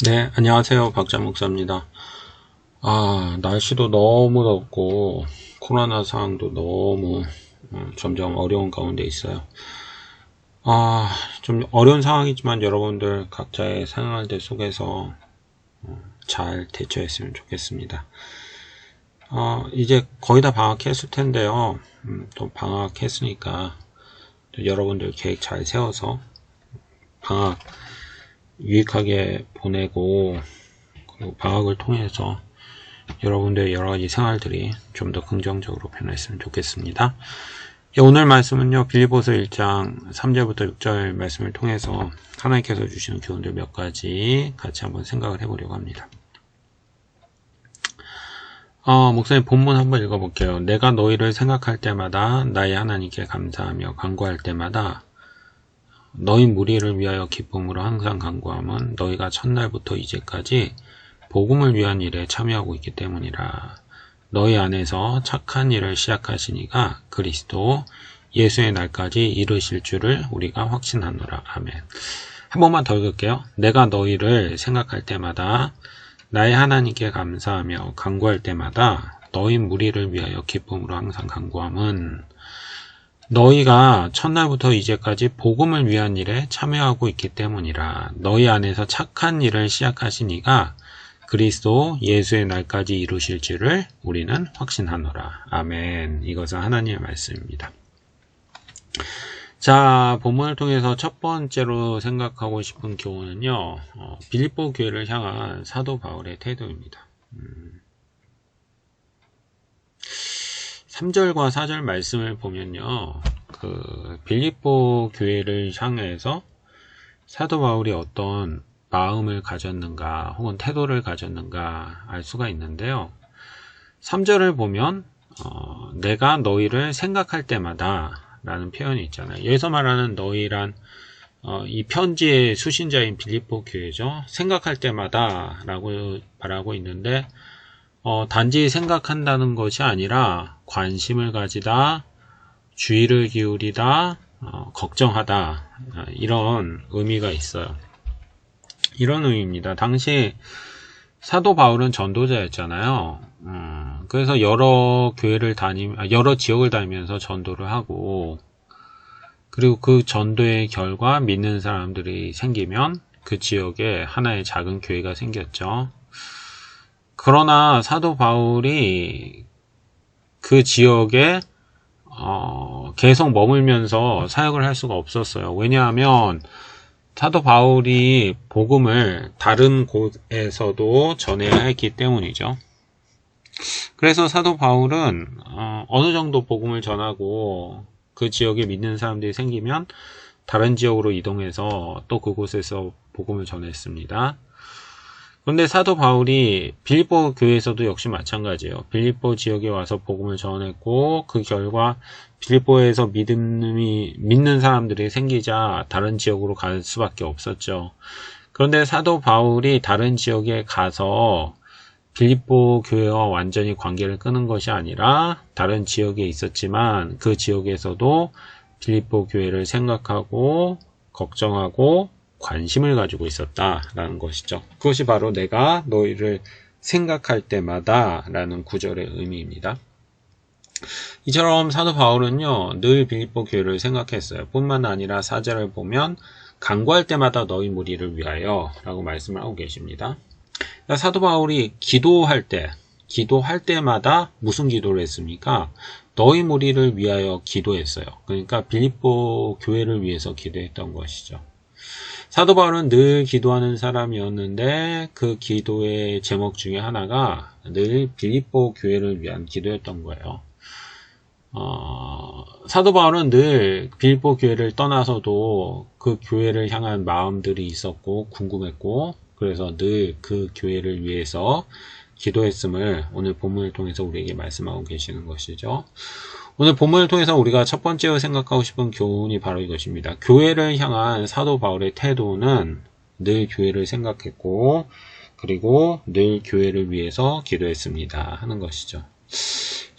네, 안녕하세요. 박자 목사입니다. 날씨도 너무 덥고, 코로나 상황도 너무 점점 어려운 가운데 있어요. 좀 어려운 상황이지만 여러분들 각자의 생활들 속에서 잘 대처했으면 좋겠습니다. 이제 거의 다 방학했을 텐데요. 또 방학했으니까 또 여러분들 계획 잘 세워서 방학 유익하게 보내고, 그리고 방학을 통해서 여러분들의 여러가지 생활들이 좀 더 긍정적으로 변했으면 좋겠습니다. 오늘 말씀은요, 빌립보서 1장 3절부터 6절 말씀을 통해서 하나님께서 주시는 교훈들 몇 가지 같이 한번 생각을 해보려고 합니다. 목사님 본문 한번 읽어볼게요. 내가 너희를 생각할 때마다 나의 하나님께 감사하며 간구할 때마다 너희 무리를 위하여 기쁨으로 항상 간구함은 너희가 첫날부터 이제까지 복음을 위한 일에 참여하고 있기 때문이라. 너희 안에서 착한 일을 시작하시니가 그리스도 예수의 날까지 이르실 줄을 우리가 확신하노라. 아멘. 한 번만 더 읽을게요. 내가 너희를 생각할 때마다 나의 하나님께 감사하며 간구할 때마다 너희 무리를 위하여 기쁨으로 항상 간구함은 너희가 첫날부터 이제까지 복음을 위한 일에 참여하고 있기 때문이라. 너희 안에서 착한 일을 시작하시니가 그리스도 예수의 날까지 이루실 줄을 우리는 확신하노라. 아멘. 이것은 하나님의 말씀입니다. 자, 본문을 통해서 첫 번째로 생각하고 싶은 교훈은요, 빌립보 교회를 향한 사도 바울의 태도입니다. 3절과 4절 말씀을 보면요, 빌립보 교회를 향해서 사도 바울이 어떤 마음을 가졌는가 혹은 태도를 가졌는가 알 수가 있는데요. 3절을 보면 내가 너희를 생각할 때마다 라는 표현이 있잖아요. 여기서 말하는 너희란 이 편지의 수신자인 빌립보 교회죠. 생각할 때마다 라고 말하고 있는데 단지 생각한다는 것이 아니라 관심을 가지다, 주의를 기울이다, 걱정하다, 이런 의미가 있어요. 이런 의미입니다. 당시 사도 바울은 전도자였잖아요. 그래서 여러 지역을 다니면서 전도를 하고, 그리고 그 전도의 결과 믿는 사람들이 생기면 그 지역에 하나의 작은 교회가 생겼죠. 그러나 사도 바울이 그 지역에 계속 머물면서 사역을 할 수가 없었어요. 왜냐하면 사도 바울이 복음을 다른 곳에서도 전해야 했기 때문이죠. 그래서 사도 바울은 어느 정도 복음을 전하고 그 지역에 믿는 사람들이 생기면 다른 지역으로 이동해서 또 그곳에서 복음을 전했습니다. 그런데 사도 바울이 빌립보 교회에서도 역시 마찬가지예요. 빌립보 지역에 와서 복음을 전했고 그 결과 빌립보에서 믿는 사람들이 생기자 다른 지역으로 갈 수밖에 없었죠. 그런데 사도 바울이 다른 지역에 가서 빌립보 교회와 완전히 관계를 끊은 것이 아니라 다른 지역에 있었지만 그 지역에서도 빌립보 교회를 생각하고 걱정하고 관심을 가지고 있었다라는 것이죠. 그것이 바로 내가 너희를 생각할 때마다 라는 구절의 의미입니다. 이처럼 사도 바울은요, 늘 빌립보 교회를 생각했어요. 뿐만 아니라 4절을 보면 간구할 때마다 너희 무리를 위하여 라고 말씀을 하고 계십니다. 그러니까 사도 바울이 기도할 때마다 무슨 기도를 했습니까? 너희 무리를 위하여 기도했어요. 그러니까 빌립보 교회를 위해서 기도했던 것이죠. 사도 바울은 늘 기도하는 사람이었는데 그 기도의 제목 중에 하나가 늘 빌립보 교회를 위한 기도였던 거예요. 사도 바울은 늘 빌립보 교회를 떠나서도 그 교회를 향한 마음들이 있었고 궁금했고 그래서 늘 그 교회를 위해서 기도했음을 오늘 본문을 통해서 우리에게 말씀하고 계시는 것이죠. 오늘 본문을 통해서 우리가 첫 번째로 생각하고 싶은 교훈이 바로 이것입니다. 교회를 향한 사도 바울의 태도는 늘 교회를 생각했고 그리고 늘 교회를 위해서 기도했습니다 하는 것이죠.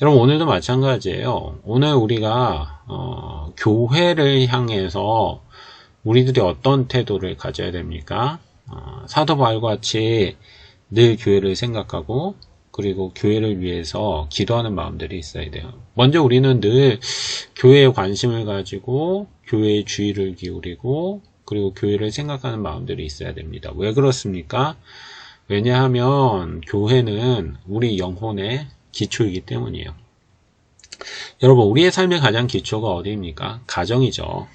여러분 오늘도 마찬가지예요. 오늘 우리가 교회를 향해서 우리들이 어떤 태도를 가져야 됩니까? 사도 바울과 같이 늘 교회를 생각하고 그리고 교회를 위해서 기도하는 마음들이 있어야 돼요. 먼저 우리는 늘 교회에 관심을 가지고 교회에 주의를 기울이고 그리고 교회를 생각하는 마음들이 있어야 됩니다. 왜 그렇습니까? 왜냐하면 교회는 우리 영혼의 기초이기 때문이에요. 여러분, 우리의 삶의 가장 기초가 어디입니까? 가정이죠.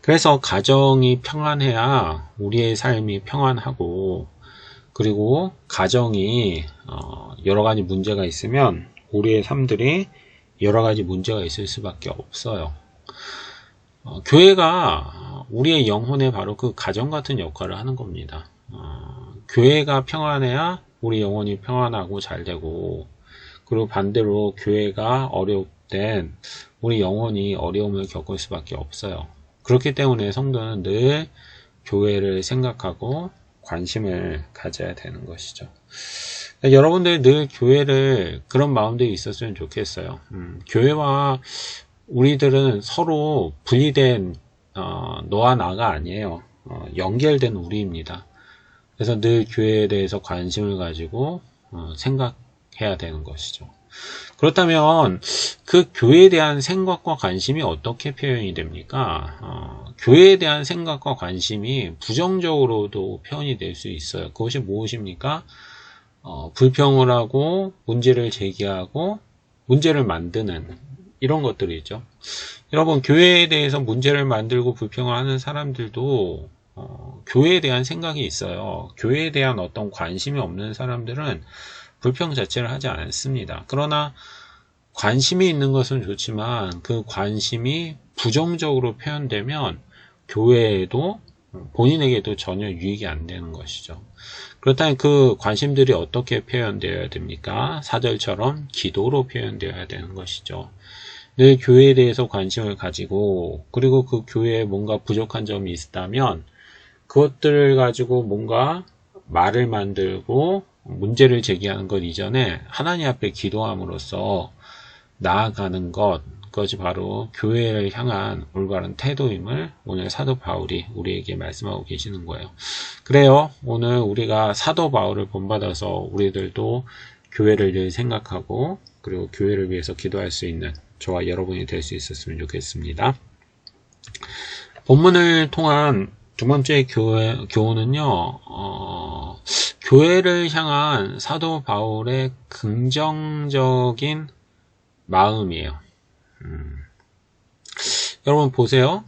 그래서 가정이 평안해야 우리의 삶이 평안하고 그리고 가정이 여러 가지 문제가 있으면 우리의 삶들이 여러 가지 문제가 있을 수밖에 없어요. 교회가 우리의 영혼에 바로 그 가정 같은 역할을 하는 겁니다. 교회가 평안해야 우리 영혼이 평안하고 잘 되고 그리고 반대로 교회가 어려울 땐 우리 영혼이 어려움을 겪을 수밖에 없어요. 그렇기 때문에 성도는 늘 교회를 생각하고 관심을 가져야 되는 것이죠. 여러분들 늘 교회를 그런 마음들이 있었으면 좋겠어요. 교회와 우리들은 서로 분리된 너와 나가 아니에요. 연결된 우리입니다. 그래서 늘 교회에 대해서 관심을 가지고 생각해야 되는 것이죠. 그렇다면 그 교회에 대한 생각과 관심이 어떻게 표현이 됩니까? 교회에 대한 생각과 관심이 부정적으로도 표현이 될 수 있어요. 그것이 무엇입니까? 불평을 하고 문제를 제기하고 문제를 만드는 이런 것들이죠. 여러분, 교회에 대해서 문제를 만들고 불평을 하는 사람들도 교회에 대한 생각이 있어요. 교회에 대한 어떤 관심이 없는 사람들은 불평 자체를 하지 않습니다. 그러나 관심이 있는 것은 좋지만 그 관심이 부정적으로 표현되면 교회에도 본인에게도 전혀 유익이 안 되는 것이죠. 그렇다면 그 관심들이 어떻게 표현되어야 됩니까? 4절처럼 기도로 표현되어야 되는 것이죠. 늘 교회에 대해서 관심을 가지고 그리고 그 교회에 뭔가 부족한 점이 있다면 그것들을 가지고 뭔가 말을 만들고 문제를 제기하는 것 이전에 하나님 앞에 기도함으로써 나아가는 것, 그것이 바로 교회를 향한 올바른 태도임을 오늘 사도 바울이 우리에게 말씀하고 계시는 거예요. 그래요. 오늘 우리가 사도 바울을 본받아서 우리들도 교회를 늘 생각하고 그리고 교회를 위해서 기도할 수 있는 저와 여러분이 될 수 있었으면 좋겠습니다. 본문을 통한 두 번째 교훈은요, 교회를 향한 사도 바울의 긍정적인 마음이에요. 여러분 보세요.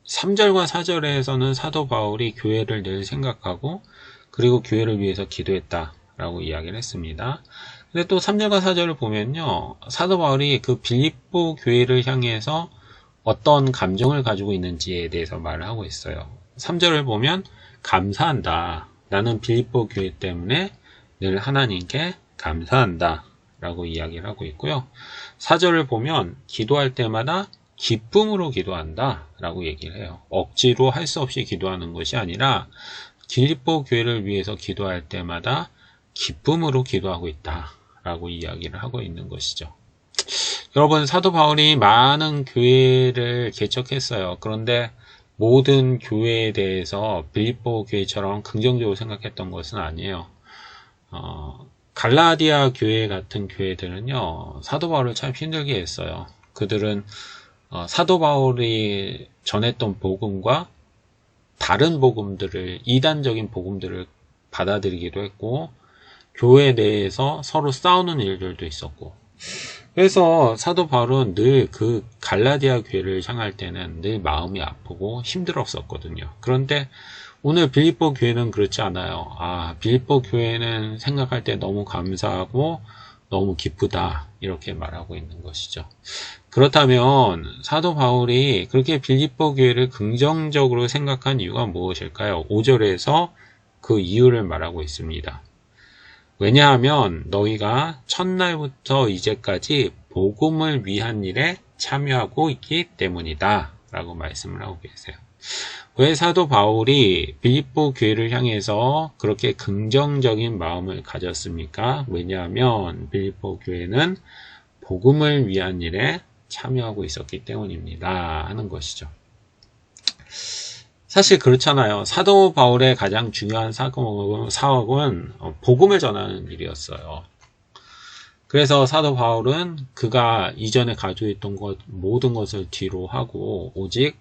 3절과 4절에서는 사도 바울이 교회를 늘 생각하고 그리고 교회를 위해서 기도했다라고 이야기를 했습니다. 근데 또 3절과 4절을 보면요. 사도 바울이 그 빌립보 교회를 향해서 어떤 감정을 가지고 있는지에 대해서 말을 하고 있어요. 3절을 보면 감사한다. 나는 빌립보 교회 때문에 늘 하나님께 감사한다. 라고 이야기를 하고 있고요. 4절을 보면 기도할 때마다 기쁨으로 기도한다. 라고 얘기를 해요. 억지로 할 수 없이 기도하는 것이 아니라 빌립보 교회를 위해서 기도할 때마다 기쁨으로 기도하고 있다. 라고 이야기를 하고 있는 것이죠. 여러분, 사도 바울이 많은 교회를 개척했어요. 그런데 모든 교회에 대해서 빌립보 교회처럼 긍정적으로 생각했던 것은 아니에요. 갈라디아 교회 같은 교회들은요, 사도 바울을 참 힘들게 했어요. 그들은 사도 바울이 전했던 복음과 다른 복음들을, 이단적인 복음들을 받아들이기도 했고, 교회 내에서 서로 싸우는 일들도 있었고, 그래서 사도 바울은 늘 그 갈라디아 교회를 향할 때는 늘 마음이 아프고 힘들었었거든요. 그런데 오늘 빌립보 교회는 그렇지 않아요. 빌립보 교회는 생각할 때 너무 감사하고 너무 기쁘다 이렇게 말하고 있는 것이죠. 그렇다면 사도 바울이 그렇게 빌립보 교회를 긍정적으로 생각한 이유가 무엇일까요? 5절에서 그 이유를 말하고 있습니다. 왜냐하면 너희가 첫날부터 이제까지 복음을 위한 일에 참여하고 있기 때문이다 라고 말씀을 하고 계세요. 왜 사도 바울이 빌립보 교회를 향해서 그렇게 긍정적인 마음을 가졌습니까? 왜냐하면 빌립보 교회는 복음을 위한 일에 참여하고 있었기 때문입니다 하는 것이죠. 사실 그렇잖아요. 사도 바울의 가장 중요한 사역은 복음을 전하는 일이었어요. 그래서 사도 바울은 그가 이전에 가지고 있던 모든 것을 뒤로 하고 오직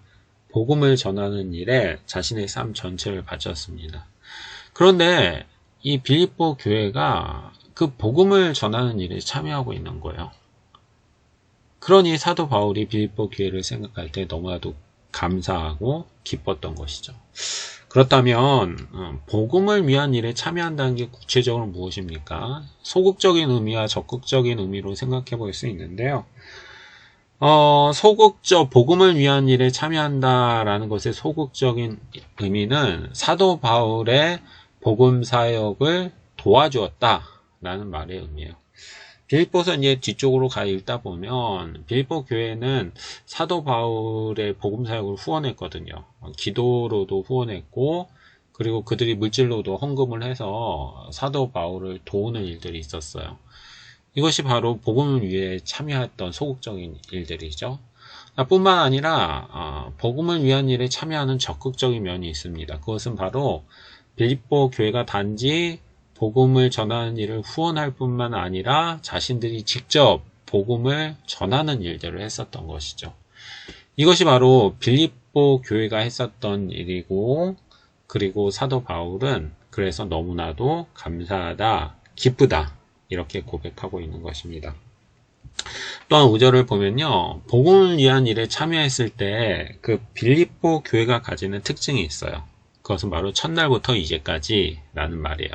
복음을 전하는 일에 자신의 삶 전체를 바쳤습니다. 그런데 이 빌립보 교회가 그 복음을 전하는 일에 참여하고 있는 거예요. 그러니 사도 바울이 빌립보 교회를 생각할 때 너무나도 감사하고 기뻤던 것이죠. 그렇다면 복음을 위한 일에 참여한다는 게 구체적으로 무엇입니까? 소극적인 의미와 적극적인 의미로 생각해 볼 수 있는데요. 복음을 위한 일에 참여한다라는 것의 소극적인 의미는 사도 바울의 복음 사역을 도와주었다라는 말의 의미예요. 빌립보서 이제 뒤쪽으로 가 읽다 보면 빌립보 교회는 사도 바울의 복음 사역을 후원했거든요. 기도로도 후원했고 그리고 그들이 물질로도 헌금을 해서 사도 바울을 도우는 일들이 있었어요. 이것이 바로 복음을 위해 참여했던 소극적인 일들이죠. 뿐만 아니라 복음을 위한 일에 참여하는 적극적인 면이 있습니다. 그것은 바로 빌립보 교회가 단지 복음을 전하는 일을 후원할 뿐만 아니라 자신들이 직접 복음을 전하는 일들을 했었던 것이죠. 이것이 바로 빌립보 교회가 했었던 일이고 그리고 사도 바울은 그래서 너무나도 감사하다, 기쁘다 이렇게 고백하고 있는 것입니다. 또한 5절을 보면요. 복음을 위한 일에 참여했을 때 그 빌립보 교회가 가지는 특징이 있어요. 그것은 바로 첫날부터 이제까지 라는 말이에요.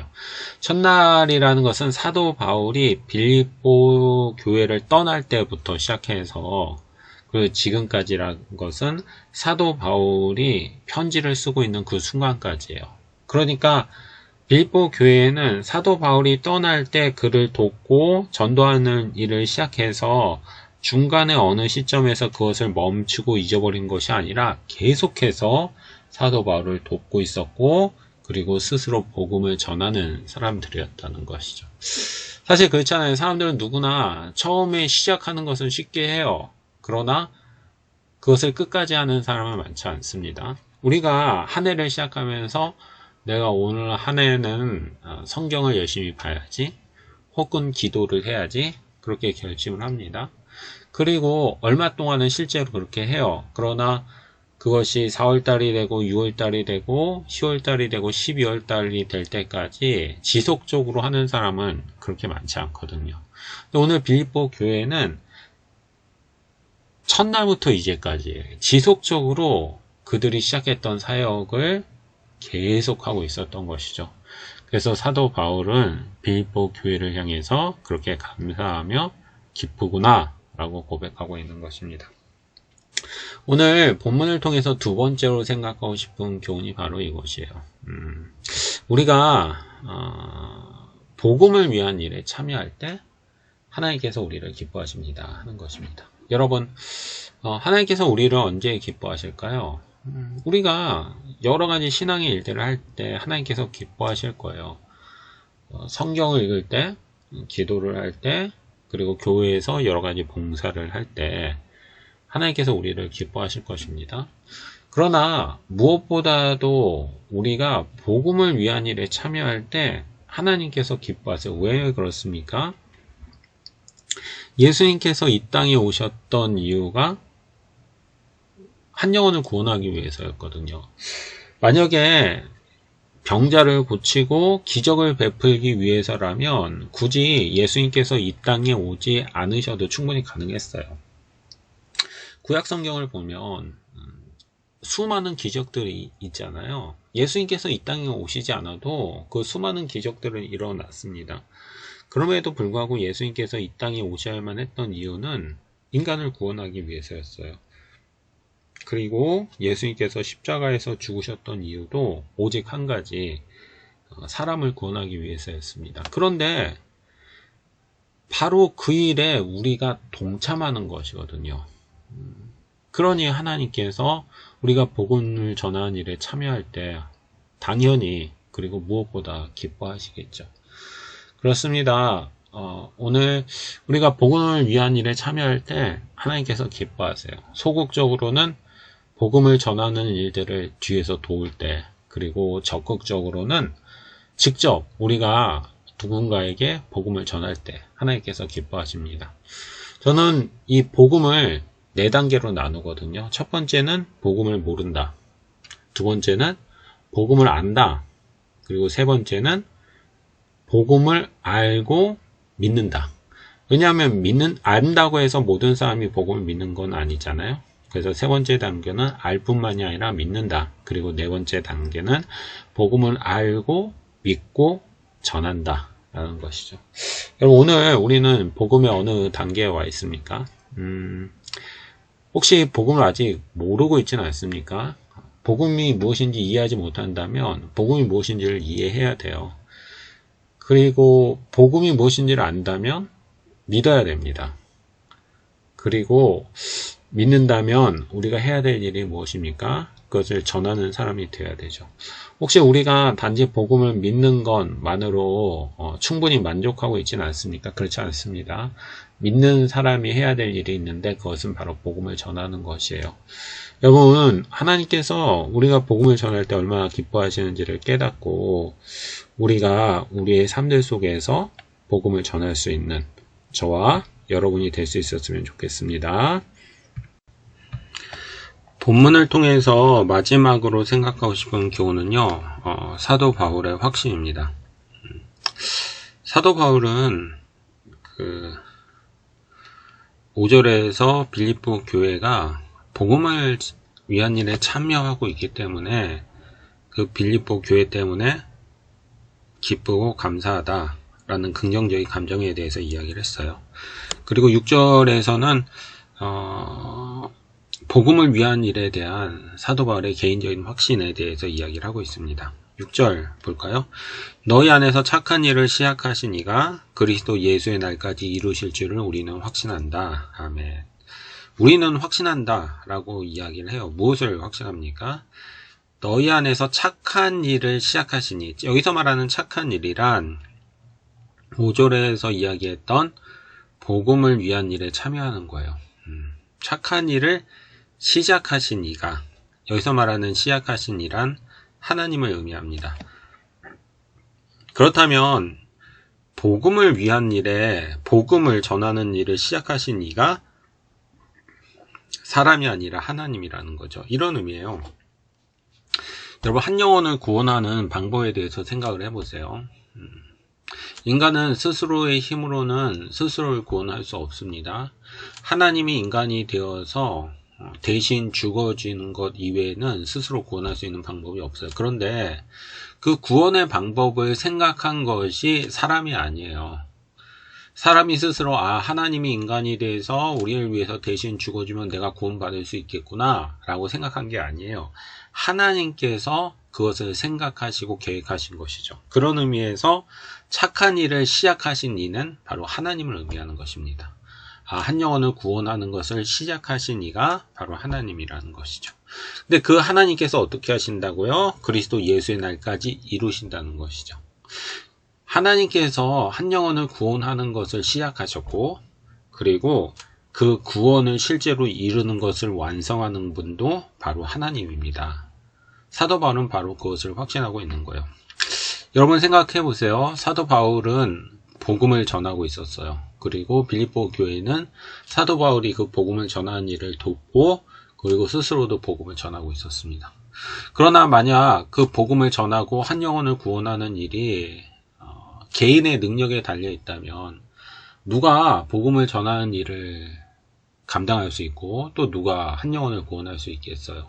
첫날이라는 것은 사도 바울이 빌립보 교회를 떠날 때부터 시작해서 그 지금까지라는 것은 사도 바울이 편지를 쓰고 있는 그 순간까지예요. 그러니까 빌립보 교회에는 사도 바울이 떠날 때 그를 돕고 전도하는 일을 시작해서 중간에 어느 시점에서 그것을 멈추고 잊어버린 것이 아니라 계속해서 사도 바울을 돕고 있었고 그리고 스스로 복음을 전하는 사람들이었다는 것이죠. 사실 그렇잖아요. 사람들은 누구나 처음에 시작하는 것은 쉽게 해요. 그러나 그것을 끝까지 하는 사람은 많지 않습니다. 우리가 한 해를 시작하면서 내가 오늘 한 해는 성경을 열심히 봐야지 혹은 기도를 해야지 그렇게 결심을 합니다. 그리고 얼마 동안은 실제로 그렇게 해요. 그러나 그것이 4월달이 되고 6월달이 되고 10월달이 되고 12월달이 될 때까지 지속적으로 하는 사람은 그렇게 많지 않거든요. 오늘 빌립보 교회는 첫날부터 이제까지 지속적으로 그들이 시작했던 사역을 계속하고 있었던 것이죠. 그래서 사도 바울은 빌립보 교회를 향해서 그렇게 감사하며 기쁘구나 라고 고백하고 있는 것입니다. 오늘 본문을 통해서 두 번째로 생각하고 싶은 교훈이 바로 이것이에요. 우리가 복음을 위한 일에 참여할 때 하나님께서 우리를 기뻐하십니다 하는 것입니다. 여러분, 하나님께서 우리를 언제 기뻐하실까요? 우리가 여러 가지 신앙의 일들을 할 때 하나님께서 기뻐하실 거예요. 성경을 읽을 때, 기도를 할 때, 그리고 교회에서 여러 가지 봉사를 할 때 하나님께서 우리를 기뻐하실 것입니다. 그러나 무엇보다도 우리가 복음을 위한 일에 참여할 때 하나님께서 기뻐하세요. 왜 그렇습니까? 예수님께서 이 땅에 오셨던 이유가 한 영혼을 구원하기 위해서였거든요. 만약에 병자를 고치고 기적을 베풀기 위해서라면 굳이 예수님께서 이 땅에 오지 않으셔도 충분히 가능했어요. 구약 성경을 보면 수많은 기적들이 있잖아요. 예수님께서 이 땅에 오시지 않아도 그 수많은 기적들은 일어났습니다. 그럼에도 불구하고 예수님께서 이 땅에 오셔야만 했던 이유는 인간을 구원하기 위해서였어요. 그리고 예수님께서 십자가에서 죽으셨던 이유도 오직 한 가지, 사람을 구원하기 위해서였습니다. 그런데 바로 그 일에 우리가 동참하는 것이거든요. 그러니 하나님께서 우리가 복음을 전하는 일에 참여할 때 당연히 그리고 무엇보다 기뻐하시겠죠. 그렇습니다. 오늘 우리가 복음을 위한 일에 참여할 때 하나님께서 기뻐하세요. 소극적으로는 복음을 전하는 일들을 뒤에서 도울 때, 그리고 적극적으로는 직접 우리가 누군가에게 복음을 전할 때 하나님께서 기뻐하십니다. 저는 이 복음을 4단계로 나누거든요. 첫 번째는 복음을 모른다. 두 번째는 복음을 안다. 그리고 세 번째는 복음을 알고 믿는다. 왜냐하면 안다고 해서 모든 사람이 복음을 믿는 건 아니잖아요. 그래서 세 번째 단계는 알 뿐만이 아니라 믿는다. 그리고 네 번째 단계는 복음을 알고 믿고 전한다 라는 것이죠. 여러분, 오늘 우리는 복음의 어느 단계에 와 있습니까? 혹시 복음을 아직 모르고 있지는 않습니까? 복음이 무엇인지 이해하지 못한다면 복음이 무엇인지를 이해해야 돼요. 그리고 복음이 무엇인지를 안다면 믿어야 됩니다. 그리고 믿는다면 우리가 해야 될 일이 무엇입니까? 그것을 전하는 사람이 되어야 되죠. 혹시 우리가 단지 복음을 믿는 것만으로 충분히 만족하고 있지는 않습니까? 그렇지 않습니다. 믿는 사람이 해야 될 일이 있는데 그것은 바로 복음을 전하는 것이에요. 여러분, 하나님께서 우리가 복음을 전할 때 얼마나 기뻐하시는지를 깨닫고 우리가 우리의 삶들 속에서 복음을 전할 수 있는 저와 여러분이 될 수 있었으면 좋겠습니다. 본문을 통해서 마지막으로 생각하고 싶은 교훈은요, 사도 바울의 확신입니다. 사도 바울은 5절에서 빌립보 교회가 복음을 위한 일에 참여하고 있기 때문에 그 빌립보 교회 때문에 기쁘고 감사하다라는 긍정적인 감정에 대해서 이야기를 했어요. 그리고 6절에서는 복음을 위한 일에 대한 사도 바울의 개인적인 확신에 대해서 이야기를 하고 있습니다. 6절 볼까요? 너희 안에서 착한 일을 시작하신 이가 그리스도 예수의 날까지 이루실 줄을 우리는 확신한다. 아멘. 우리는 확신한다 라고 이야기를 해요. 무엇을 확신합니까? 너희 안에서 착한 일을 시작하신 이. 여기서 말하는 착한 일이란 5절에서 이야기했던 복음을 위한 일에 참여하는 거예요. 착한 일을 시작하신 이가, 여기서 말하는 시작하신 이란 하나님을 의미합니다. 그렇다면 복음을 위한 일에 복음을 전하는 일을 시작하신 이가 사람이 아니라 하나님이라는 거죠. 이런 의미예요. 여러분, 한 영혼을 구원하는 방법에 대해서 생각을 해보세요. 인간은 스스로의 힘으로는 스스로를 구원할 수 없습니다. 하나님이 인간이 되어서 대신 죽어지는 것 이외에는 스스로 구원할 수 있는 방법이 없어요. 그런데 그 구원의 방법을 생각한 것이 사람이 아니에요. 사람이 스스로 하나님이 인간이 돼서 우리를 위해서 대신 죽어주면 내가 구원받을 수 있겠구나 라고 생각한 게 아니에요. 하나님께서 그것을 생각하시고 계획하신 것이죠. 그런 의미에서 착한 일을 시작하신 이는 바로 하나님을 의미하는 것입니다. 한 영혼을 구원하는 것을 시작하신 이가 바로 하나님이라는 것이죠. 근데 그 하나님께서 어떻게 하신다고요? 그리스도 예수의 날까지 이루신다는 것이죠. 하나님께서 한 영혼을 구원하는 것을 시작하셨고, 그리고 그 구원을 실제로 이루는 것을 완성하는 분도 바로 하나님입니다. 사도 바울은 바로 그것을 확신하고 있는 거예요. 여러분 생각해 보세요. 사도 바울은 복음을 전하고 있었어요. 그리고 빌립보 교회는 사도 바울이 그 복음을 전하는 일을 돕고, 그리고 스스로도 복음을 전하고 있었습니다. 그러나 만약 그 복음을 전하고 한 영혼을 구원하는 일이 개인의 능력에 달려 있다면 누가 복음을 전하는 일을 감당할 수 있고 또 누가 한 영혼을 구원할 수 있겠어요?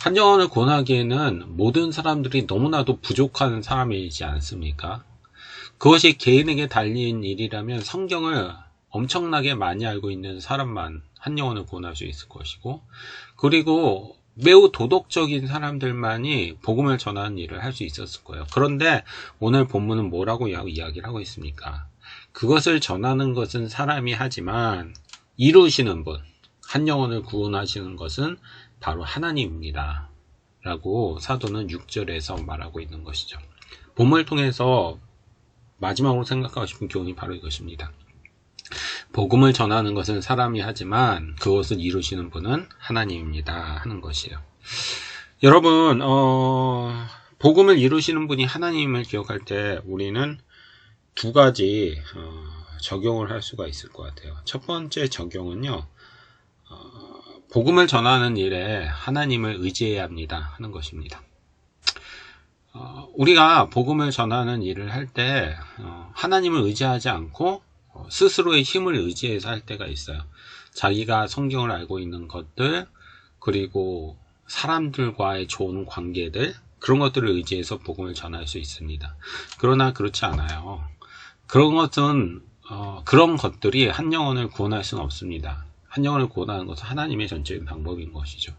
한 영혼을 구원하기에는 모든 사람들이 너무나도 부족한 사람이지 않습니까? 그것이 개인에게 달린 일이라면 성경을 엄청나게 많이 알고 있는 사람만 한 영혼을 구원할 수 있을 것이고, 그리고 매우 도덕적인 사람들만이 복음을 전하는 일을 할 수 있었을 거예요. 그런데 오늘 본문은 뭐라고 이야기를 하고 있습니까? 그것을 전하는 것은 사람이 하지만 이루시는 분, 한 영혼을 구원하시는 것은 바로 하나님입니다. 라고 사도는 6절에서 말하고 있는 것이죠. 본문을 통해서 마지막으로 생각하고 싶은 교훈이 바로 이것입니다. 복음을 전하는 것은 사람이 하지만 그것을 이루시는 분은 하나님입니다 하는 것이에요. 여러분 복음을 이루시는 분이 하나님을 기억할 때 우리는 두 가지 적용을 할 수가 있을 것 같아요. 첫 번째 적용은요, 복음을 전하는 일에 하나님을 의지해야 합니다 하는 것입니다. 우리가 복음을 전하는 일을 할 때 하나님을 의지하지 않고 스스로의 힘을 의지해서 할 때가 있어요. 자기가 성경을 알고 있는 것들, 그리고 사람들과의 좋은 관계들, 그런 것들을 의지해서 복음을 전할 수 있습니다. 그러나 그렇지 않아요. 그런 것들이 한 영혼을 구원할 수는 없습니다. 한 영혼을 구원하는 것은 하나님의 전적인 방법인 것이죠.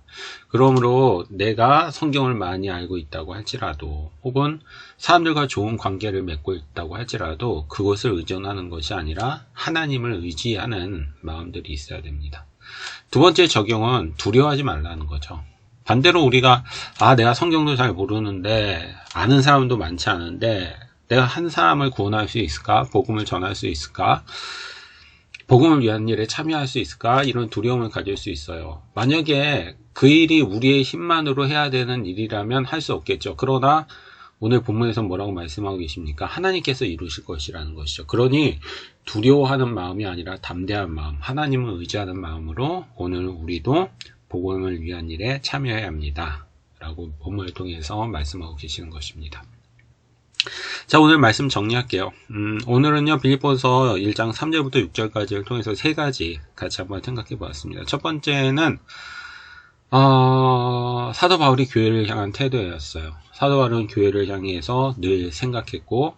그러므로 내가 성경을 많이 알고 있다고 할지라도, 혹은 사람들과 좋은 관계를 맺고 있다고 할지라도 그것을 의존하는 것이 아니라 하나님을 의지하는 마음들이 있어야 됩니다. 두 번째 적용은 두려워하지 말라는 거죠. 반대로 우리가 내가 성경도 잘 모르는데, 아는 사람도 많지 않은데 내가 한 사람을 구원할 수 있을까? 복음을 전할 수 있을까? 복음을 위한 일에 참여할 수 있을까? 이런 두려움을 가질 수 있어요. 만약에 그 일이 우리의 힘만으로 해야 되는 일이라면 할 수 없겠죠. 그러나 오늘 본문에서 뭐라고 말씀하고 계십니까? 하나님께서 이루실 것이라는 것이죠. 그러니 두려워하는 마음이 아니라 담대한 마음, 하나님을 의지하는 마음으로 오늘 우리도 복음을 위한 일에 참여해야 합니다 라고 본문을 통해서 말씀하고 계시는 것입니다. 자, 오늘 말씀 정리할게요. 오늘은요, 빌립보서 1장 3절부터 6절까지를 통해서 세 가지 같이 한번 생각해 보았습니다. 첫 번째는 사도 바울이 교회를 향한 태도였어요. 사도 바울은 교회를 향해서 늘 생각했고,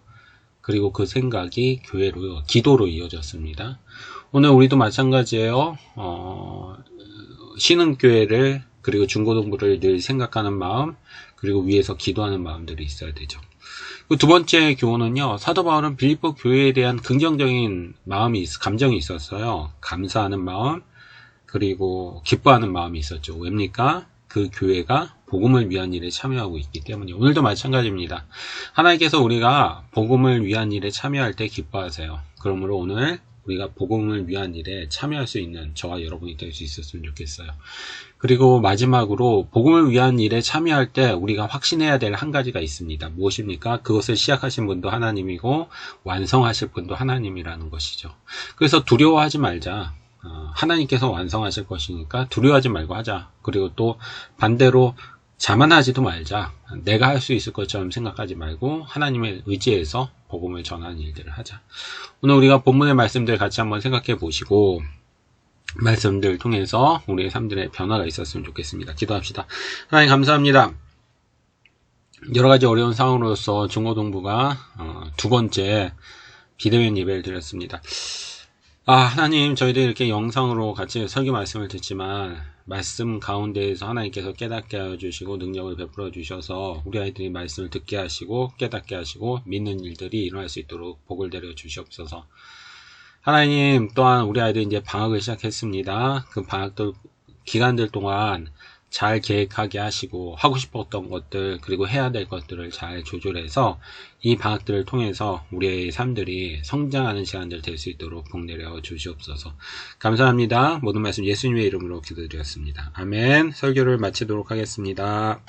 그리고 그 생각이 기도로 이어졌습니다. 오늘 우리도 마찬가지예요. 쉬는 교회를, 그리고 중고등부를 늘 생각하는 마음, 그리고 위에서 기도하는 마음들이 있어야 되죠. 두 번째 교훈은요, 사도 바울은 빌립보 교회에 대한 긍정적인 감정이 있었어요. 감사하는 마음, 그리고 기뻐하는 마음이 있었죠. 왜입니까? 그 교회가 복음을 위한 일에 참여하고 있기 때문에. 오늘도 마찬가지입니다. 하나님께서 우리가 복음을 위한 일에 참여할 때 기뻐하세요. 그러므로 오늘 우리가 복음을 위한 일에 참여할 수 있는 저와 여러분이 될 수 있었으면 좋겠어요. 그리고 마지막으로 복음을 위한 일에 참여할 때 우리가 확신해야 될 한 가지가 있습니다. 무엇입니까? 그것을 시작하신 분도 하나님이고 완성하실 분도 하나님이라는 것이죠. 그래서 두려워하지 말자. 하나님께서 완성하실 것이니까 두려워하지 말고 하자. 그리고 또 반대로 자만하지도 말자. 내가 할 수 있을 것처럼 생각하지 말고 하나님의 의지에서 복음을 전하는 일들을 하자. 오늘 우리가 본문의 말씀들 같이 한번 생각해 보시고 말씀들 통해서 우리의 삶들의 변화가 있었으면 좋겠습니다. 기도합시다. 하나님 감사합니다. 여러 가지 어려운 상황으로서 중고등부가 두 번째 비대면 예배를 드렸습니다. 하나님, 저희들 이렇게 영상으로 같이 설교 말씀을 듣지만 말씀 가운데에서 하나님께서 깨닫게 해주시고 능력을 베풀어 주셔서 우리 아이들이 말씀을 듣게 하시고 깨닫게 하시고 믿는 일들이 일어날 수 있도록 복을 내려 주시옵소서. 하나님, 또한 우리 아이들 이제 방학을 시작했습니다. 그 기간들 동안 잘 계획하게 하시고 하고 싶었던 것들 그리고 해야 될 것들을 잘 조절해서 이 방학들을 통해서 우리의 삶들이 성장하는 시간들 될 수 있도록 복 내려 주시옵소서. 감사합니다. 모든 말씀 예수님의 이름으로 기도드렸습니다. 아멘. 설교를 마치도록 하겠습니다.